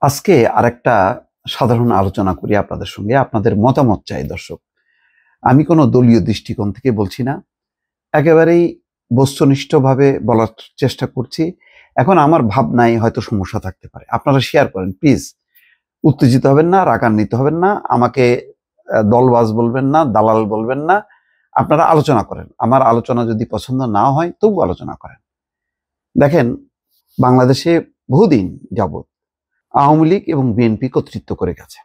আজকে আরেকটা সাধারণ আলোচনা করি আপনাদের সঙ্গে। আপনাদের মতামত চাই দর্শক। আমি কোনো দলীয় দৃষ্টিকোণ থেকে বলছি না, একেবারেই বস্তুনিষ্ঠভাবে বলার চেষ্টা করছি। এখন আমার ভাবনায় হয়তো সমস্যা থাকতে পারে, আপনারা শেয়ার করেন প্লিজ। উত্তেজিত হবেন না, রাগান্বিত হবেন না, আমাকে দলবাজ বলবেন না, দালাল বলবেন না। আপনারা আলোচনা করেন, আমার আলোচনা যদি পছন্দ না হয় তবু আলোচনা করেন। দেখেন, বাংলাদেশে বহুদিন যাবৎ আওয়ামী লীগ এবং বিএনপি কর্তৃত্ব করে গেছে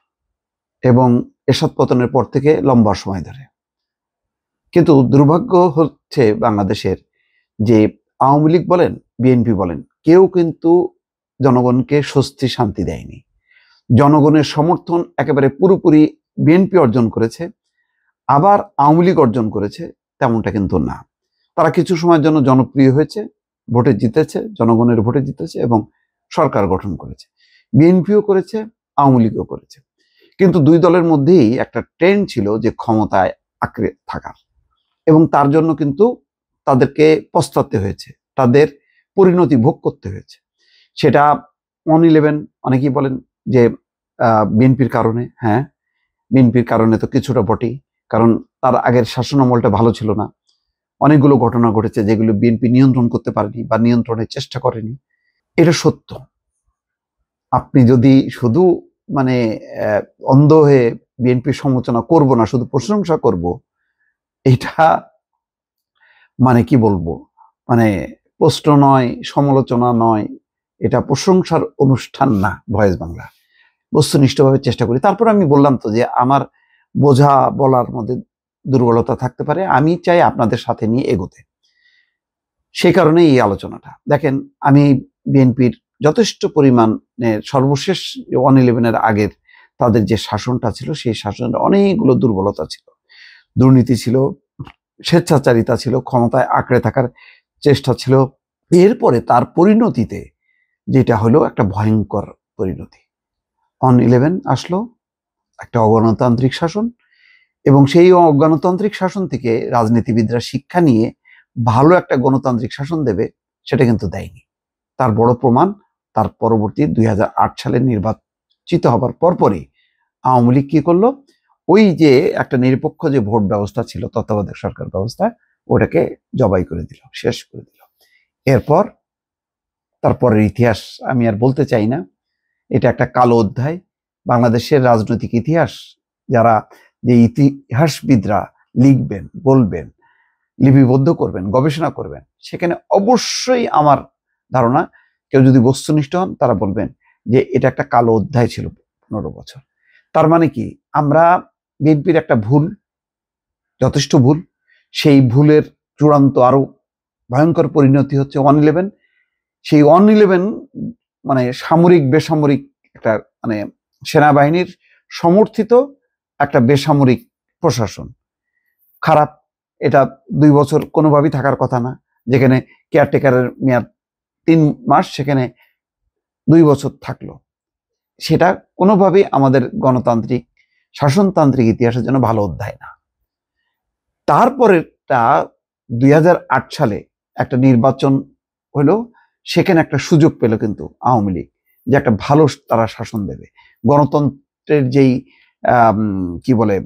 এবং এরশাদ পতনের পর থেকে লম্বা সময় ধরে। কিন্তু দুর্ভাগ্য হচ্ছে বাংলাদেশের যে আওয়ামী লীগ বলেন, বিএনপি বলেন, কেউ কিন্তু জনগণকে স্বস্তি শান্তি দেয়নি। জনগণের সমর্থন একেবারে পুরোপুরি বিএনপি অর্জন করেছে, আবার আওয়ামী লীগ অর্জন করেছে তেমনটা কিন্তু না। তারা কিছু সময়ের জন্য জনপ্রিয় হয়েছে, ভোটে জিতেছে, জনগণের ভোটে জিতেছে এবং সরকার গঠন করেছে। বিএনপিও করেছে, আওয়ামী লীগও করেছে। কিন্তু দুই দলের মধ্যেই একটা ট্রেন্ড ছিল যে ক্ষমতায় আঁকড়ে থাকার, এবং তার জন্য কিন্তু তাদেরকে পস্তাতে হয়েছে, তাদের পরিণতি ভোগ করতে হয়েছে। সেটা 1/11 অনেকেই বলেন যে বিএনপির কারণে। হ্যাঁ, বিএনপির কারণে তো কিছুটা বটেই, কারণ তার আগের শাসনামলটা ভালো ছিল না। অনেকগুলো ঘটনা ঘটেছে যেগুলো বিএনপি নিয়ন্ত্রণ করতে পারেনি বা নিয়ন্ত্রণের চেষ্টা করেনি, এটা সত্য। আপনি যদি শুধু মানে অন্ধ হয়ে বিএনপির সমালোচনা করব না, শুধু প্রশংসা করব, এটা মানে কি বলবো, মানে প্রশ্ন নয়, সমালোচনা নয়, এটা প্রশংসার অনুষ্ঠান না ভয়েস বাংলা। বস্তুনিষ্ঠভাবে চেষ্টা করি। তারপর আমি বললাম তো যে আমার বোঝা বলার মধ্যে দুর্বলতা থাকতে পারে, আমি চাই আপনাদের সাথে নিয়ে এগোতে। সেই কারণে এই আলোচনাটা। দেখেন, আমি বিএনপির যথেষ্ট পরিমাণে সর্বশেষ 1/11 আগের তাদের যে শাসনটা ছিল, সেই শাসনের অনেকগুলো দুর্বলতা ছিল, দুর্নীতি ছিল, স্বেচ্ছাচারিতা ছিল, ক্ষমতায় আঁকড়ে থাকার চেষ্টা ছিল। এরপরে তার পরিণতিতে যেটা হলো একটা ভয়ঙ্কর পরিণতি। 1/11 আসলো, একটা অগণতান্ত্রিক শাসন, এবং সেই অগণতান্ত্রিক শাসন থেকে রাজনীতিবিদরা শিক্ষা নিয়ে ভালো একটা গণতান্ত্রিক শাসন দেবে, সেটা কিন্তু দেয়নি। তার বড় প্রমাণ তার পরবর্তী 2008 সালে নির্বাচিত হবার পরপরই আওয়ামী লীগ কি করলো, ওই যে একটা নিরপেক্ষ যে ভোট ব্যবস্থা ছিল, তত্ত্বাবধায়ক সরকার ব্যবস্থা, ওটাকে জবাই করে দিল, শেষ করে দিল। এরপর তারপরের ইতিহাস আমি আর বলতে চাই না, এটা একটা কালো অধ্যায় বাংলাদেশের রাজনৈতিক ইতিহাস। যারা যে ইতিহাসবিদরা লিখবেন, বলবেন, লিপিবদ্ধ করবেন, গবেষণা করবেন, সেখানে অবশ্যই আমার ধারণা কেউ যদি বস্তুনিষ্ঠ হন তারা বলবেন যে এটা একটা কালো অধ্যায় ছিল 15 বছর। তার মানে কি, আমরা বিএনপির একটা ভুল, যথেষ্ট ভুল, সেই ভুলের চূড়ান্ত আরো ভয়ঙ্কর পরিণতি হচ্ছে 1/11। সেই 1/11 মানে সামরিক বেসামরিক একটা, মানে সেনাবাহিনীর সমর্থিত একটা বেসামরিক প্রশাসন, খারাপ। এটা 2 বছর কোনোভাবেই থাকার কথা না। যেখানে কেয়ারটেকারের মেয়াদ 3 মাস, সেখানে 2 বছর থাকলো। সেটা কোনোভাবেই আমাদের গণতান্ত্রিক শাসনতান্ত্রিক ইতিহাসের জন্য ভালো অধ্যায় না। তারপরেরটা 2008 সালে একটা নির্বাচন হলো, সেখানে একটা সুযোগ পেল কিন্তু আওয়ামী লীগ, যে একটা ভালো তারা শাসন দেবে। গণতন্ত্রের যেই কি বলে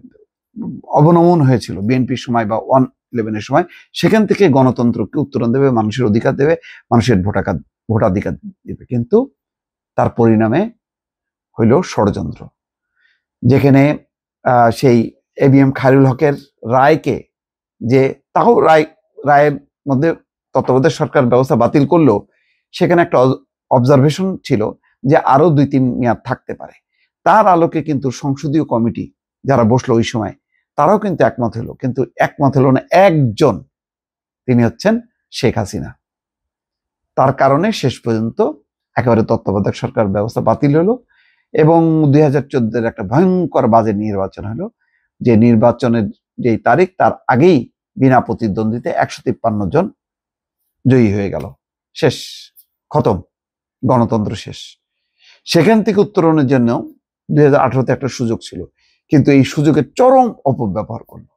অবনমন হয়েছিল বিএনপির সময় বা 1/11 সময়, সেখান থেকে গণতন্ত্রকে উত্তরণ দেবে, মানুষের অধিকার দেবে, মানুষের ভোটাধিকার দেবে। কিন্তু তার পরিণামে হইল ষড়যন্ত্র, যেখানে সেই ABM খায়রুল হকের রায়কে, যে তাও রায়ের মধ্যে তত্ত্বাবধায়ক সরকার ব্যবস্থা বাতিল করলেও সেখানে একটা অবজারভেশন ছিল যে আরো 2-3 মেয়াদ থাকতে পারে। তার আলোকে কিন্তু সংসদীয় কমিটি যারা বসলো ওই সময়, তারাও কিন্তু একমত হলো, কিন্তু একমত হলো না একজন, তিনি হচ্ছেন শেখ হাসিনা। তার কারণে শেষ পর্যন্ত একেবারে তত্ত্বাবধায়ক সরকার ব্যবস্থা বাতিল হলো এবং 2014 একটা ভয়ঙ্কর বাজে নির্বাচন হলো, যে নির্বাচনের যেই তারিখ তার আগেই বিনা প্রতিদ্বন্দ্বিতে 153 জন জয়ী হয়ে গেল। শেষ, খতম, গণতন্ত্র শেষ। সেখান থেকে উত্তরণের জন্য 2018-তে একটা সুযোগ ছিল, কিন্তু এই সুযোগের চরম অপব্যবহার করলো।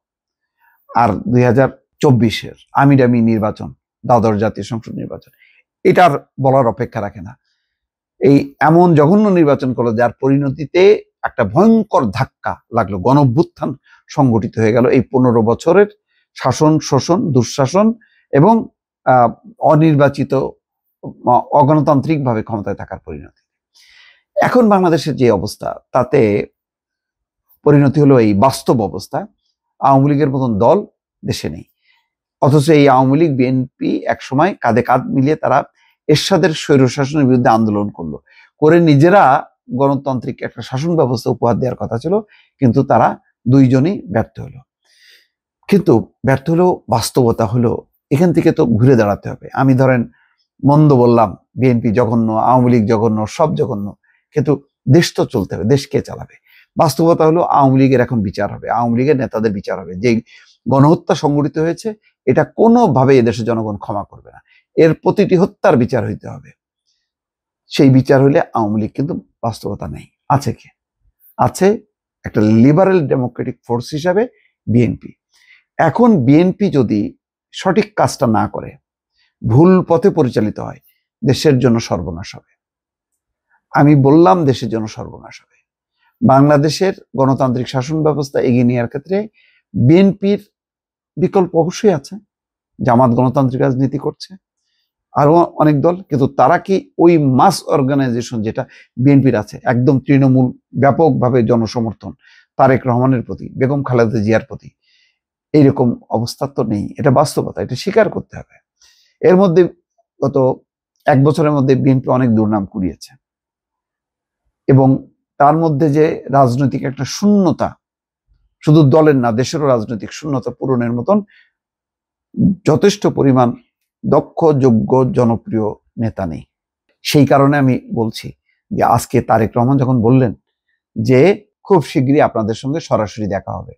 আর 2024-এর আমিডামি নির্বাচন, দ্বাদশ জাতীয় সংসদ নির্বাচন, এটার বলার অপেক্ষা রাখে না। এই এমন জঘন্য নির্বাচন করলো যার পরিণতিতে একটা ভয়ঙ্কর ধাক্কা লাগলো, গণঅভ্যুত্থান সংগঠিত হয়ে গেল। এই 15 বছরের শাসন, শোষণ, দুঃশাসন এবং অনির্বাচিত, অগণতান্ত্রিক ভাবে ক্ষমতায় থাকার পরিণতি। এখন বাংলাদেশের যে অবস্থা, তাতে পরিণতি হলো এই বাস্তব অবস্থা, আওয়ামী লীগের মতন দল দেশে নেই। অথচ এই আওয়ামী লীগ, বিএনপি একসময় কাঁধে কাঁধ মিলিয়ে তারা এরশাদের স্বৈরশাসনের বিরুদ্ধে আন্দোলন করলো, করে নিজেরা গণতান্ত্রিক একটা শাসন ব্যবস্থা উপহার দেওয়ার কথা ছিল, কিন্তু তারা দুইজনই ব্যর্থ হলো। কিন্তু ব্যর্থ হলেও বাস্তবতা হলো এখান থেকে তো ঘুরে দাঁড়াতে হবে। আমি ধরেন মন্দ বললাম, বিএনপি জঘন্য, আওয়ামী লীগ জঘন্য, সব জঘন্য, কিন্তু দেশ তো চলতে হবে, দেশ কে চালাবে? বাস্তবতা হলো আওয়ামী লীগের এখন বিচার হবে, আওয়ামী লীগের নেতাদের বিচার হবে। যে গণহত্যা সংঘটিত হয়েছে, এটা কোনোভাবে এদেশের জনগণ ক্ষমা করবে না, এর প্রতিটি হত্যার বিচার হইতে হবে। সেই বিচার হইলে আওয়ামী লীগ কিন্তু বাস্তবতা নেই। আছে কে? আছে একটা লিবারেল ডেমোক্রেটিক ফোর্স হিসাবে বিএনপি। এখন বিএনপি যদি সঠিক কাজটা না করে, ভুল পথে পরিচালিত হয়, দেশের জন্য সর্বনাশ হবে। আমি বললাম দেশের জন্য সর্বনাশ হবে। বাংলাদেশের গণতান্ত্রিক শাসন ব্যবস্থা এগিয়ে নেওয়ার ক্ষেত্রে বিএনপির বিকল্প অবশ্যই আছে। জামাত গণতান্ত্রিক রাজনীতি করছে, আরো অনেক দল, কিন্তু তারা কি ওই মাস অর্গানাইজেশন যেটা বিএনপির আছে, একদম তৃণমূল, ব্যাপকভাবে জনসমর্থন তারেক রহমানের প্রতি, বেগম খালেদা জিয়ার প্রতি, এইরকম অবস্থা তো নেই। এটা বাস্তবতা, এটা স্বীকার করতে হবে। এর মধ্যে গত 1 বছরের মধ্যে বিএনপি অনেক দুর্নাম কুড়িয়েছে, এবং তার মধ্যে যে রাজনৈতিক একটা শূন্যতা, শুধু দলের না, দেশেরও রাজনৈতিক শূন্যতা পূরণের মতন যথেষ্ট পরিমাণ দক্ষ, যোগ্য, জনপ্রিয় নেতা নেই। সেই কারণে আমি বলছি যে আজকে তারেক রহমান যখন বললেন যে খুব শীঘ্রই আপনাদের সঙ্গে সরাসরি দেখা হবে,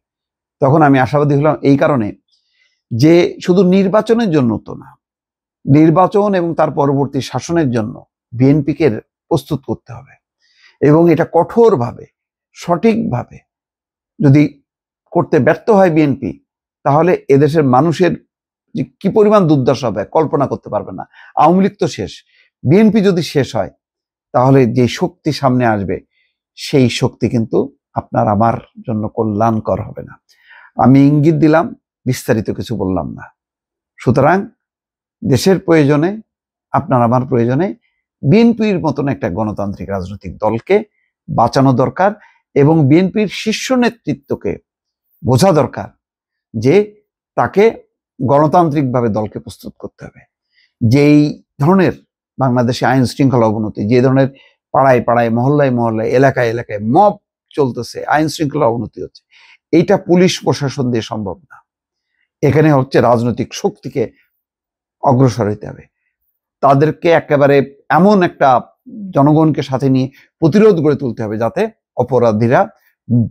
তখন আমি আশাবাদী হলাম এই কারণে যে শুধু নির্বাচনের জন্য তো না, নির্বাচন এবং তার পরবর্তী শাসনের জন্য বিএনপিকে প্রস্তুত করতে হবে, এবং এটা কঠোরভাবে, সঠিকভাবে যদি করতে ব্যর্থ হয় বিএনপি, তাহলে এদেশের মানুষের যে কি পরিমাণ দুর্দশা হবে কল্পনা করতে পারবে না। আওয়ামী লীগ তো শেষ, বিএনপি যদি শেষ হয়, তাহলে যে শক্তি সামনে আসবে, সেই শক্তি কিন্তু আপনার আমার জন্য কল্যাণকর হবে না। আমি ইঙ্গিত দিলাম, বিস্তারিত কিছু বললাম না। সুতরাং দেশের প্রয়োজনে, আপনার আমার প্রয়োজনে বিএনপির মতন একটা গণতান্ত্রিক রাজনৈতিক দলকে বাঁচানো দরকার, এবং বিএনপির শীর্ষ নেতৃত্বকে বোঝা দরকার যে তাকে গণতান্ত্রিকভাবে দলকে প্রস্তুত করতে হবে। যেই ধরনের বাংলাদেশে আইন শৃঙ্খলা অবনতি, যে ধরনের পাড়ায় পাড়ায়, মহল্লায় মহল্লায়, এলাকায় এলাকায় মব চলতেছে, আইন শৃঙ্খলা অবনতি হচ্ছে, এইটা পুলিশ প্রশাসন দিয়ে সম্ভব না। এখানে হচ্ছে রাজনৈতিক শক্তিকে অগ্রসর হইতে হবে, তাদেরকে একেবারে এমন একটা জনগণকে সাথে নিয়ে প্রতিরোধ গড়ে তুলতে হবে যাতে অপরাধীরা,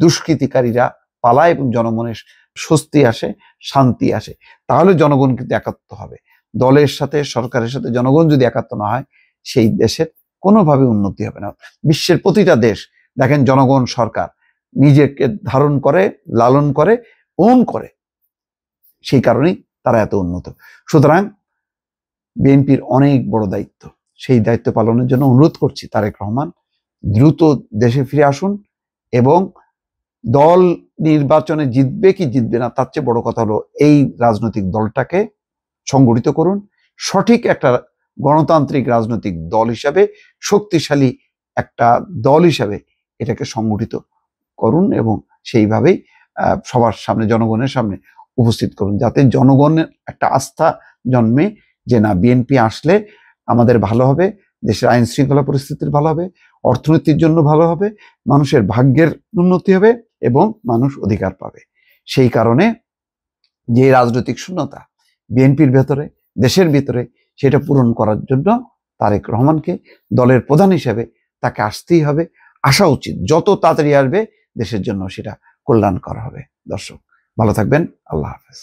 দুষ্কৃতিকারীরা পালায় এবং জনমনের স্বস্তি আসে, শান্তি আসে। তাহলে জনগণ কিন্তু একাত্ম হবে। দলের সাথে, সরকারের সাথে জনগণ যদি একাত্ম না হয়, সেই দেশের কোনোভাবে উন্নতি হবে না। বিশ্বের প্রতিটা দেশ দেখেন, জনগণ সরকার নিজেকে ধারণ করে, লালন করে, ওন করে, সেই কারণেই তারা এত উন্নত। সুতরাং বিএনপির অনেক বড় দায়িত্ব, সেই দায়িত্ব পালনের জন্য অনুরোধ করছি তারেক রহমান দ্রুত দেশে ফিরে আসুন, এবং দল নির্বাচনে জিতবে কি জিতবে না তার চেয়ে বড় কথা হলো এই রাজনৈতিক দলটাকে সংগঠিত করুন, সঠিক একটা গণতান্ত্রিক রাজনৈতিক দল হিসাবে, শক্তিশালী একটা দল হিসাবে এটাকে সংগঠিত করুন, এবং সেইভাবেই সবার সামনে, জনগণের সামনে উপস্থিত করুন, যাতে জনগণের একটা আস্থা জন্মে যে না, বিএনপি আসলে আমাদের ভালো হবে, দেশের আইন শৃঙ্খলা পরিস্থিতির ভালো হবে, অর্থনীতির জন্য ভালো হবে, মানুষের ভাগ্যের উন্নতি হবে, এবং মানুষ অধিকার পাবে। সেই কারণে যে রাজনৈতিক শূন্যতা বিএনপির ভেতরে, দেশের ভিতরে, সেটা পূরণ করার জন্য তারেক রহমানকে দলের প্রধান হিসেবে তাকে আসতেই হবে, আসা উচিত। যত তাড়াতাড়ি আসবে দেশের জন্য সেটা কল্যাণকর হবে। দর্শক ভালো থাকবেন, আল্লাহ হাফেজ।